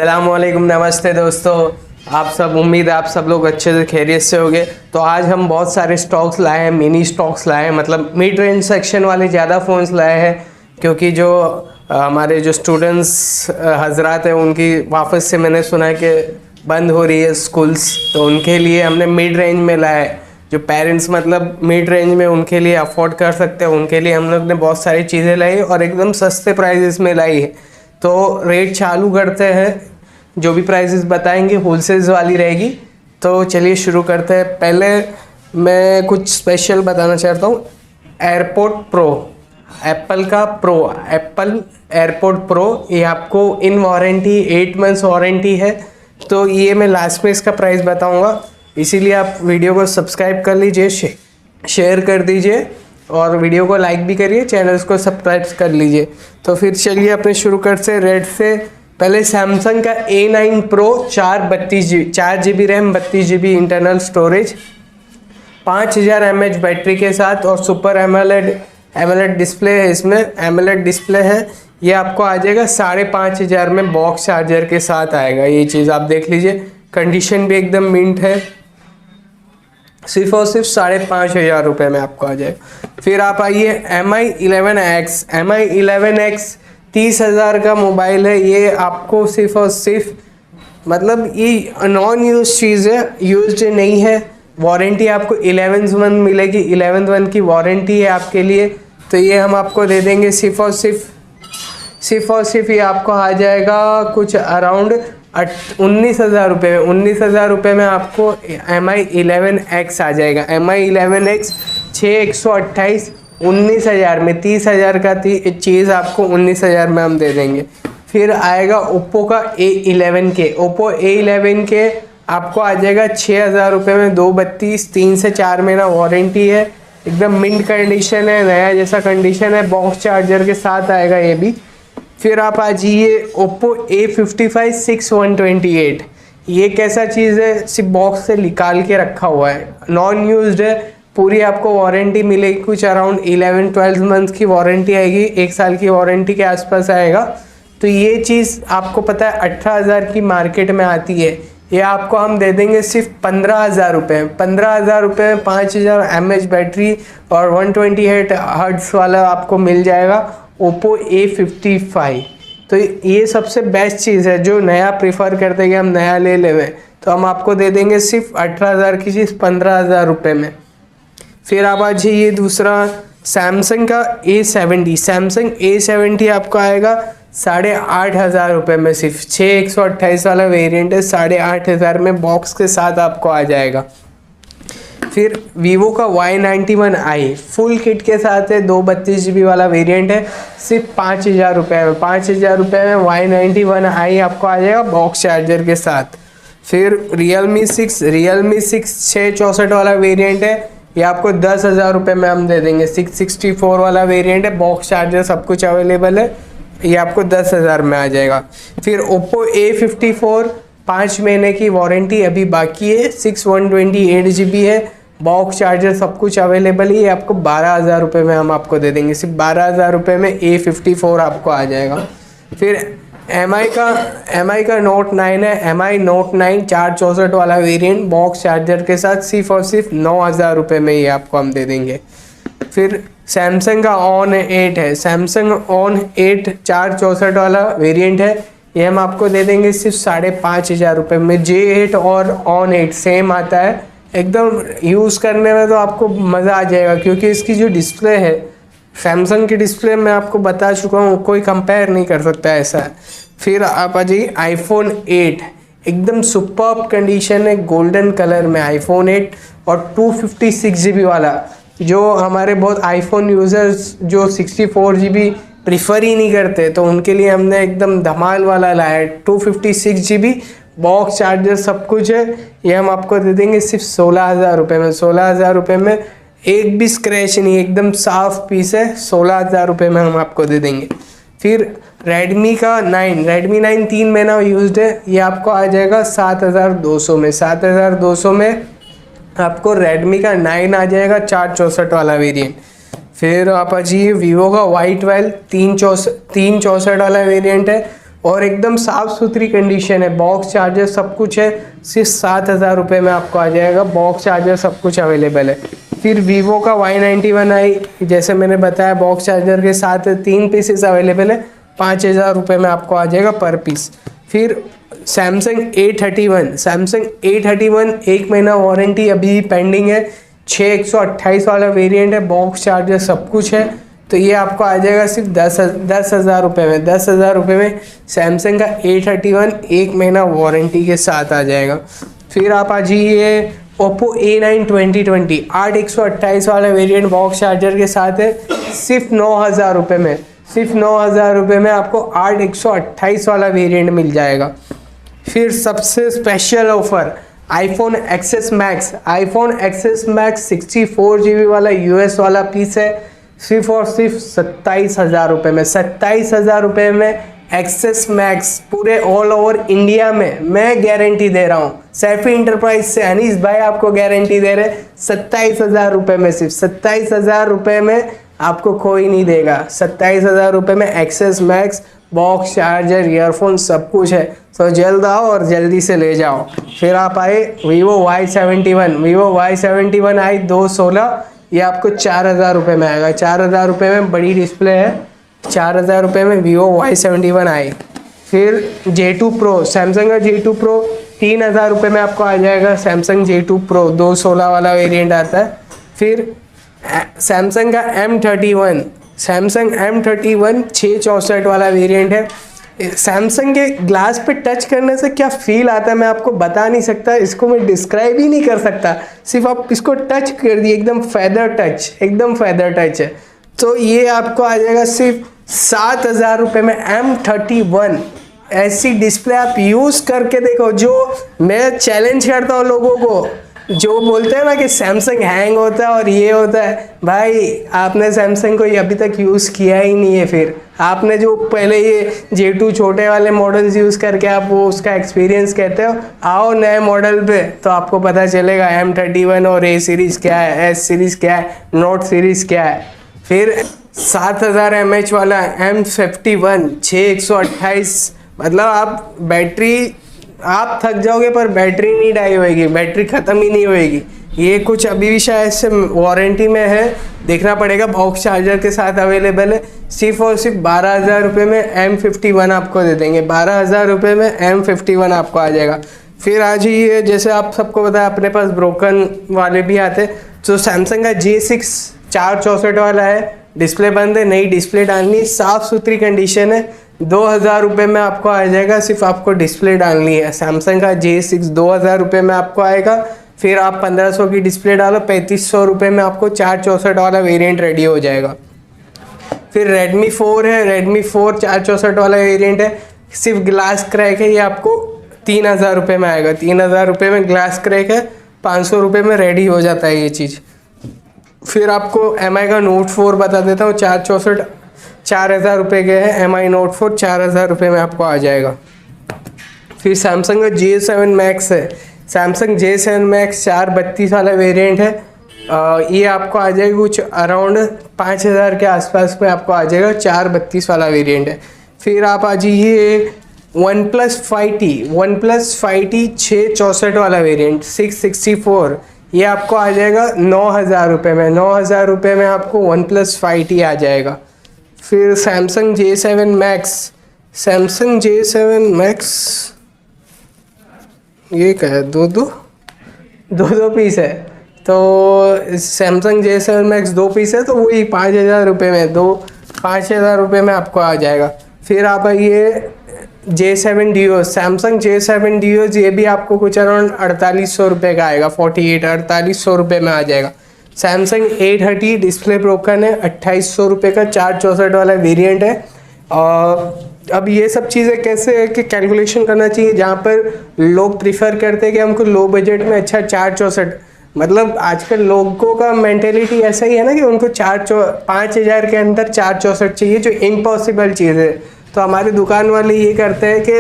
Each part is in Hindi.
अस्सलामुअलैकुम, नमस्ते दोस्तों। आप सब, उम्मीद है आप सब लोग अच्छे से खैरियत से होंगे। तो आज हम बहुत सारे स्टॉक्स लाए हैं, मिनी स्टॉक्स लाए हैं, मतलब मिड रेंज सेक्शन वाले ज़्यादा फ़ोन्स लाए हैं, क्योंकि जो हमारे जो स्टूडेंट्स हजरात हैं उनकी वापस से मैंने सुना है कि बंद हो रही है स्कूल्स, तो उनके लिए हमने मिड रेंज में लाया है। जो पेरेंट्स मतलब मिड रेंज में उनके लिए अफोर्ड कर सकते हैं, उनके लिए हम लोग ने बहुत सारी चीज़ें लाई और एकदम सस्ते प्राइजेस में लाई है। तो रेट चालू करते हैं, जो भी प्राइसेस बताएंगे होलसेल्स वाली रहेगी। तो चलिए शुरू करते हैं। पहले मैं कुछ स्पेशल बताना चाहता हूँ। एयरपोर्ट प्रो, एप्पल का प्रो, एप्पल एयरपोर्ट प्रो, ये आपको इन वारंटी 8 मंथ्स वारंटी है। तो ये मैं लास्ट में इसका प्राइस बताऊँगा, इसीलिए आप वीडियो को सब्सक्राइब कर लीजिए, शेयर कर दीजिए और वीडियो को लाइक भी करिए, चैनल्स को सब्सक्राइब कर लीजिए। तो फिर चलिए अपने शुरू करते हैं रेट से। पहले सैमसंग का A9 Pro 4 GB RAM, 32 GB internal storage, 5000 mAh battery के साथ और सुपर एमोलेड डिस्प्ले है। इसमें एमोलेड डिस्प्ले है। ये आपको आ जाएगा 5500 में, बॉक्स चार्जर के साथ आएगा। ये चीज़ आप देख लीजिए, कंडीशन भी एकदम मिंट है। सिर्फ और सिर्फ 5500 रुपये में आपको आ जाएगा। फिर आप आइए MI 11X, MI 11X 30,000 का मोबाइल है। ये आपको सिर्फ और सिर्फ मतलब ये नॉन यूज चीज़ है, यूज नहीं है। वारंटी आपको 11th मंथ मिलेगी, 11th मंथ की वारंटी है आपके लिए। तो ये हम आपको दे देंगे सिर्फ और सिर्फ ये आपको आ जाएगा कुछ अराउंड 19,000 रुपये में। 19,000 रुपये में आपको MI 11X आ जाएगा। MI 11X 6128 19,000 में, 30,000 का चीज़ आपको 19,000 में हम दे देंगे। फिर आएगा ओप्पो का A11K, ओप्पो A11K आपको आ जाएगा 6,000 रुपये में, 232 3 से 4 महीना वारंटी है। एकदम मिंट कंडीशन है, नया जैसा कंडीशन है, बॉक्स चार्जर के साथ आएगा ये भी। फिर आप आ जाइए ओप्पो A55 6128। ये कैसा चीज़ है, सिर्फ बॉक्स से निकाल के रखा हुआ है, नॉन यूज्ड है। पूरी आपको वारंटी मिलेगी, कुछ अराउंड 11-12 मंथ की वारंटी आएगी, 1 साल की वारंटी के आसपास आएगा। तो ये चीज़ आपको पता है 18,000 की मार्केट में आती है, ये आपको हम दे देंगे सिर्फ 15,000 रुपये। 15,000 रुपये में 5000 mAh बैटरी और 128 हर्ट्ज़ वाला आपको मिल जाएगा ओप्पो A55। तो ये सबसे बेस्ट चीज़ है, जो नया प्रीफर करते हैं कि हम नया ले लेवे, तो हम आपको दे देंगे सिर्फ 18,000 की चीज़ 15,000 रुपये में। फिर आप आ जाइए दूसरा सैमसंग का A70, सैमसंग A70 आपको आएगा 8,500 रुपये में। सिर्फ 6128 वाला वेरिएंट है, 8,500 में बॉक्स के साथ आपको आ जाएगा। फिर वीवो का Y91i फुल किट के साथ है, 232 GB वाला वेरिएंट है, सिर्फ 5,000 रुपये में। 5,000 रुपये में Y91i आपको आ जाएगा बॉक्स चार्जर के साथ। फिर Realme 6 664 वाला वेरिएंट है, ये आपको 10,000 रुपये में हम दे देंगे। 664 वाला वेरिएंट है, बॉक्स चार्जर सब कुछ अवेलेबल है, ये आपको 10,000 में आ जाएगा। फिर ओप्पो A54 5 महीने की वारंटी अभी बाकी है, 128 GB है, बॉक्स चार्जर सब कुछ अवेलेबल है, ये आपको 12,000 रुपये में हम आपको दे देंगे। सिर्फ 12,000 रुपये में A54 आपको आ जाएगा। फिर MI का Note 9 है, MI Note 9 464 वाला वेरिएंट, बॉक्स चार्जर के साथ, सिर्फ और सिर्फ 9,000 रुपये में ये आपको हम दे देंगे। फिर सैमसंग का ON 8 है, सैमसंग ON 8 464 वाला वेरिएंट है, ये हम आपको दे देंगे सिर्फ 5,500 रुपये में। J8 और ON 8 सेम आता है, एकदम यूज़ करने में तो आपको मज़ा आ जाएगा, क्योंकि इसकी जो डिस्प्ले है सैमसंग की डिस्प्ले मैं आपको बता चुका हूँ, कोई कंपेयर नहीं कर सकता ऐसा है। फिर आप आ जाइए iPhone 8, एकदम सुपर्ब कंडीशन है, गोल्डन कलर में iPhone 8 और 256 GB वाला। जो हमारे बहुत आईफोन यूज़र्स जो 64 GB प्रीफर ही नहीं करते, तो उनके लिए हमने एकदम धमाल वाला लाया है। 256 GB बॉक्स चार्जर सब कुछ है, ये हम आपको दे देंगे सिर्फ 16,000 रुपये में। 16,000 रुपये में एक भी स्क्रैच नहीं, एकदम साफ पीस है, 16,000 रुपये में हम आपको दे देंगे। फिर रेडमी 9 3 महीना यूज्ड है, ये आपको आ जाएगा 7,200 में। 7,200 में आपको रेडमी का 9 आ जाएगा, 464 वाला वेरिएंट। फिर आप आ जाइए वीवो का Y12 364 वाला वेरिएंट है, और एकदम साफ़ सुथरी कंडीशन है, बॉक्स चार्जर सब कुछ है। सिर्फ 7,000 में आपको आ जाएगा, बॉक्स चार्जर सब कुछ अवेलेबल है। फिर वीवो का Y91i, जैसे मैंने बताया बॉक्स चार्जर के साथ 3 पीसेस अवेलेबल है, 5,000 में आपको आ जाएगा पर पीस। फिर सैमसंग A31 1 महीना वारंटी अभी पेंडिंग है, 6128 वाला वेरिएंट है, बॉक्स चार्जर सब कुछ है। तो ये आपको आ जाएगा सिर्फ 10,000 में। 10,000 में सैमसंग का A31 1 महीना वारंटी के साथ आ जाएगा। फिर आप आ जाइए ओप्पो A9 2020 8128 वाला वेरिएंट बॉक्स चार्जर के साथ है, सिर्फ 9,000 में। सिर्फ 9,000 में आपको 8128 वाला वेरिएंट मिल जाएगा। फिर सबसे special offer iPhone XS Max 64 GB वाला US वाला पीस है, सिर्फ और सिर्फ 27,000 में। 27,000 में एक्सेस मैक्स पूरे ऑल ओवर इंडिया में मैं गारंटी दे रहा हूँ। सैफी इंटरप्राइज से अनीस भाई आपको गारंटी दे रहे 27,000 में। सिर्फ 27,000 में आपको कोई नहीं देगा। 27,000 में access max box charger earphone सब कुछ है। तो जल्द आओ और जल्दी से ले जाओ। फिर आप आए वीवो Y71 216, ये आपको 4,000 में आएगा। 4,000 में बड़ी डिस्प्ले है, 4,000 में वीवो Y71i। फिर J2 Pro, सैमसंग का J2 Pro 3,000 में आपको आ जाएगा। सैमसंग J2 Pro 216 वाला वेरिएंट आता है। फिर सैमसंग का M31 664 वाला वेरिएंट है। सैमसंग के ग्लास पे टच करने से क्या फील आता है मैं आपको बता नहीं सकता, इसको मैं डिस्क्राइब ही नहीं कर सकता। सिर्फ आप इसको टच कर दिए, एकदम फेदर टच है। तो ये आपको आ जाएगा सिर्फ 7,000 में M31। ऐसी डिस्प्ले आप यूज़ करके देखो। जो मैं चैलेंज करता हूँ लोगों को, जो बोलते हैं ना कि सैमसंग हैंग होता है और ये होता है, भाई आपने सैमसंग को अभी तक यूज़ किया ही नहीं है। फिर आपने जो पहले ये J2 छोटे वाले मॉडल्स यूज़ करके आप वो उसका एक्सपीरियंस कहते हो, आओ नए मॉडल पे तो आपको पता चलेगा M31 और A सीरीज़ क्या है, S सीरीज़ क्या है, नोट सीरीज़ क्या है। फिर 7,000 mAh वाला M51 6128, मतलब आप बैटरी आप थक जाओगे पर बैटरी नहीं डाई होएगी, बैटरी ख़त्म ही नहीं होएगी। ये कुछ अभी भी शायद से वारंटी में है, देखना पड़ेगा। बॉक्स चार्जर के साथ अवेलेबल है। सिर्फ और सिर्फ 12,000 में M51 आपको दे देंगे। 12,000 में M51 आपको आ जाएगा। फिर आ जाइए, जैसे आप सबको पता है अपने पास ब्रोकन वाले भी आते हैं। तो सैमसंग का J6 464 वाला है, डिस्प्ले बंद है, नई डिस्प्ले डालनी, साफ़ सुथरी कंडीशन है। 2,000 में आपको आ जाएगा, सिर्फ आपको डिस्प्ले डालनी है। सैमसंग का J6 2,000 में आपको आएगा। फिर आप 1,500 की डिस्प्ले डालो, 3,500 में आपको 464 वाला वेरिएंट रेडी हो जाएगा। फिर Redmi 4 है, Redmi 4 464 वाला वेरिएंट है, सिर्फ ग्लास क्रैक है, ये आपको 3,000 में आएगा। 3,000 में ग्लास क्रैक है, 500 में रेडी हो जाता है ये चीज़। फिर आपको MI का Note 4 बता देता हूँ, 464 4,000 के है। MI Note 4 4,000 में आपको आ जाएगा। फिर सैमसंग का J7 Max है, सैमसंग J7 Max 432 वाला वेरिएंट है। ये आपको आ जाएगा कुछ अराउंड 5,000 के आसपास में आपको आ जाएगा, 432 वाला वेरिएंट है। फिर आप आ जाइए OnePlus 5T 664 वाला वेरिएंट 664, ये आपको आ जाएगा 9,000 में। 9,000 में आपको OnePlus 5T आ जाएगा। फिर सैमसंग J7 Max ये क्या है, दो पीस है। तो सैमसंग J7 Max 2 पीस है, तो वही 5,000 में 5,000 में आपको आ जाएगा। फिर आप आइए J7 Duo, Samsung J7 Duo, ये भी आपको कुछ अराउंड 4,800 का आएगा, 4,800 में आ जाएगा। सैमसंग A30 डिस्प्ले ब्रोकन है, 2,800 का 464 वाला वेरिएंट है। और अब ये सब चीज़ें कैसे है कि कैलकुलेशन करना चाहिए, जहाँ पर लोग प्रीफर करते हैं कि हमको लो बजट में अच्छा 464, मतलब आजकल लोगों का मेंटेलिटी ऐसा ही है ना कि उनको 5,000 के अंदर 464 चाहिए, जो इम्पॉसिबल चीज़ है। तो हमारी दुकान वाले ये करते हैं कि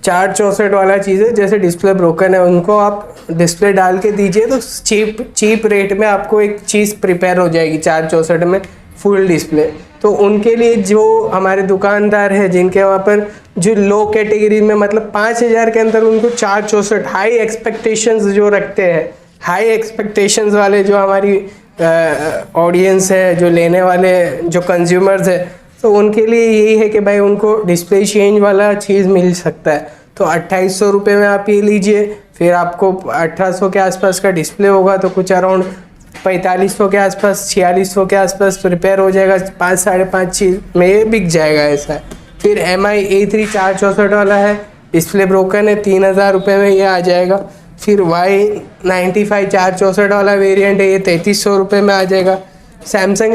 464 वाला चीज़ है, जैसे डिस्प्ले ब्रोकन है उनको आप डिस्प्ले डाल के दीजिए तो चीप रेट में आपको एक चीज़ प्रिपेयर हो जाएगी 464 में। Full display. तो उनके लिए जो हमारे दुकानदार है जिनके वहाँ पर जो लो कैटेगरी में मतलब 5,000 के अंदर उनको 464 हाई एक्सपेक्टेशंस जो रखते हैं, हाई एक्सपेक्टेशंस वाले जो हमारी ऑडियंस है, जो लेने वाले जो कंज्यूमर्स है, तो उनके लिए यही है कि भाई उनको डिस्प्ले चेंज वाला चीज़ मिल सकता है। तो 2800 रुपये में आप ये लीजिए, फिर आपको 1800 के आसपास का डिस्प्ले होगा, तो कुछ अराउंड 4500 के आसपास, 4600 के आसपास तो रिपेयर हो जाएगा, 5 साढ़े 5 चीज़ में ये बिक जाएगा ऐसा है। फिर MI A3 464 वाला है, डिस्प्ले ब्रोकन है, 3000 रुपये में ये आ जाएगा। फिर Y95 464 वाला वेरिएंट है, ये 3300 रुपये में आ जाएगा। सैमसंग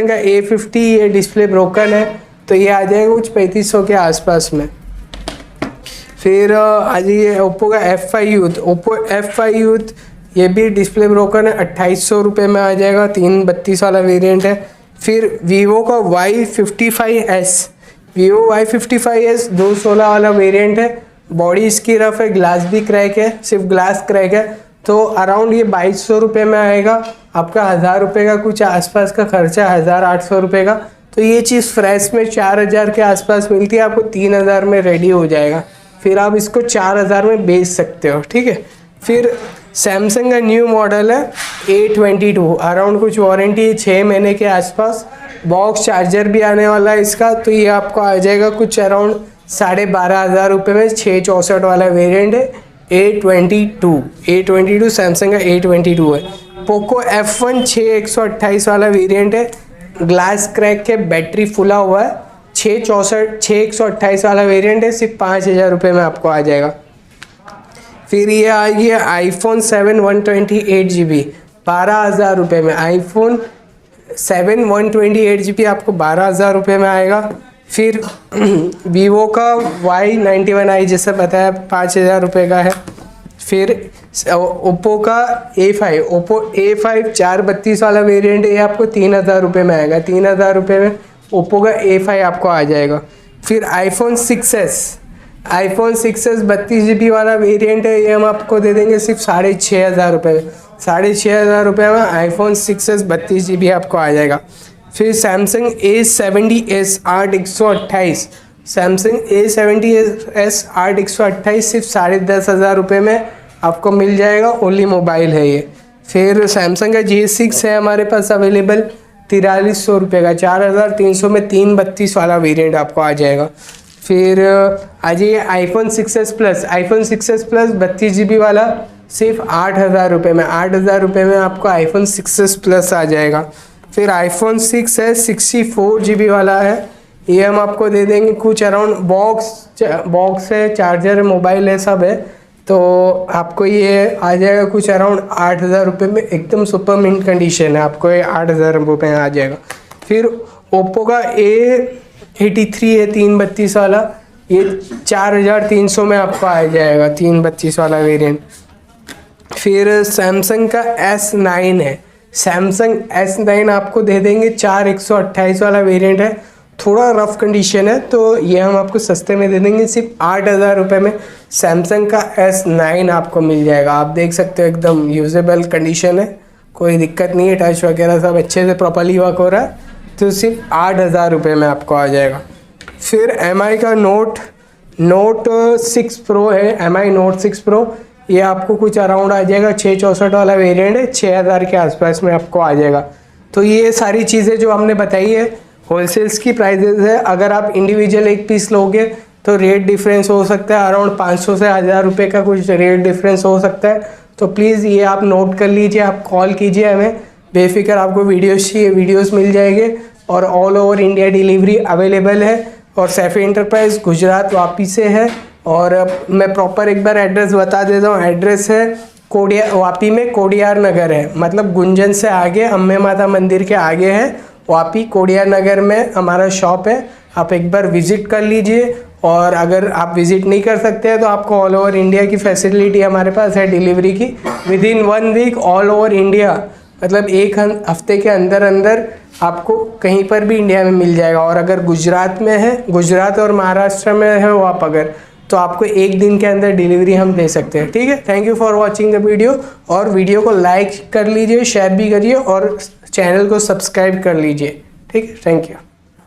का A50 ये डिस्प्ले ब्रोकन है, तो ये आ जाएगा कुछ 3500 के आसपास में। फिर आ जाइए ओप्पो का F5 यूथ, ये भी डिस्प्ले ब्रोकन है, 2800 रुपये में आ जाएगा, 332 वाला वेरिएंट है। फिर वीवो का Y55s 216 वाला वेरिएंट है, बॉडी इसकी रफ है, ग्लास भी क्रैक है, सिर्फ ग्लास क्रैक है, तो अराउंड ये 2200 रुपये में आएगा। आपका 1000 रुपये का कुछ आसपास का खर्चा, 1800 रुपये का, तो ये चीज़ फ्रेश में 4000 के आसपास मिलती है, आपको 3000 में रेडी हो जाएगा। फिर आप इसको 4000 में बेच सकते हो, ठीक है। फिर सैमसंग का न्यू मॉडल है A22, अराउंड कुछ वारंटी है 6 महीने के आसपास, बॉक्स चार्जर भी आने वाला है इसका, तो ये आपको आ जाएगा कुछ अराउंड 12,500 रुपये में। 664 वाला वेरिएंट है, A22 सैमसंग का A22 है। पोको F1 6128 वाला वेरिएंट है, ग्लास क्रैक के, बैटरी फुला हुआ है, 6128 वाला वेरिएंट है, सिर्फ 5000 रुपये में आपको आ जाएगा। फिर ये आ गया iPhone 7 128GB 12,000 रुपये में। iPhone 7 128GB आपको 12,000 रुपये में आएगा। फिर वीवो का Y91i जैसा बताया 5,000 रुपये का है। फिर ओप्पो का A5 432 वाला वेरिएंट है, ये आपको 3,000 रुपये में आएगा। 3,000 रुपये में ओप्पो का A5 आपको आ जाएगा। फिर iPhone 6s 32GB वाला वेरिएंट है, ये हम आपको दे देंगे सिर्फ 6,500 रुपये में। 6,500 रुपये में iPhone 6s 32GB आपको आ जाएगा। फिर सैमसंग A70s 8128 सिर्फ 10,500 रुपये में आपको मिल जाएगा, ओनली मोबाइल है ये। फिर सैमसंग का J6 है हमारे पास अवेलेबल 4300 रुपये का, 4,300 में 332 वाला वेरिएंट आपको आ जाएगा। फिर आ जाइए iPhone 6s Plus 32GB वाला सिर्फ 8,000 रुपये में। 8,000 रुपये में आपको iPhone 6s Plus आ जाएगा। फिर iPhone 6s 64GB वाला है, ये हम आपको दे देंगे कुछ अराउंड, बॉक्स है, चार्जर है, मोबाइल है, सब है, तो आपको ये आ जाएगा कुछ अराउंड 8,000 रुपये में। एकदम सुपर मिंट कंडीशन है, आपको ये 8,000 रुपये में आ जाएगा। फिर ओप्पो का A83 है 332 वाला, ये 4,300 में आपको आ जाएगा, 332 वाला वेरिएंट। फिर सैमसंग का S9 है, सैमसंग S9 आपको दे देंगे 4,128 वाला वेरिएंट है, थोड़ा रफ कंडीशन है, तो ये हम आपको सस्ते में दे देंगे, सिर्फ 8,000 रुपये में सैमसंग का S9 आपको मिल जाएगा। आप देख सकते हो एकदम यूजेबल कंडीशन है, कोई दिक्कत नहीं है, टच वगैरह सब अच्छे से प्रॉपर्ली वर्क हो रहा है, तो सिर्फ 8,000 रुपये में आपको आ जाएगा। फिर MI का नोट 6 प्रो है, MI Note 6 Pro, ये आपको कुछ अराउंड आ जाएगा 664 वाला वेरिएंट है, 6,000 के आसपास में आपको आ जाएगा। तो ये सारी चीज़ें जो हमने बताई है होलसेल्स की प्राइजेज़ है। अगर आप इंडिविजुअल एक पीस लोगे तो रेट डिफरेंस हो सकता है, अराउंड 500 से 1,000 रुपये का कुछ रेट डिफरेंस हो सकता है। तो प्लीज़ ये आप नोट कर लीजिए, आप कॉल कीजिए हमें, बेफिक्र आपको वीडियोस चाहिए वीडियोस मिल जाएंगे, और all over India delivery available है। और सैफी एंटरप्राइज गुजरात वापी से है, और मैं प्रॉपर एक बार एड्रेस बता देता हूँ। एड्रेस है वापी में कोडियार नगर है, मतलब गुंजन से आगे, अम्बे माता मंदिर के आगे है वापी, कोडियार नगर में हमारा शॉप है। आप एक बार विज़िट कर लीजिए, और अगर आप विज़िट नहीं कर सकते हैं तो आपको ऑल ओवर इंडिया की फैसिलिटी हमारे पास है डिलीवरी की। Within 1 week all over India, मतलब एक हफ्ते के अंदर अंदर आपको कहीं पर भी इंडिया में मिल जाएगा। और अगर गुजरात में है, गुजरात और महाराष्ट्र में है वो आप अगर, तो आपको 1 दिन के अंदर डिलीवरी हम दे सकते हैं। ठीक है, thank you for watching the video, और वीडियो को लाइक कर लीजिए, शेयर भी करिए और चैनल को सब्सक्राइब कर लीजिए। ठीक है, थैंक यू।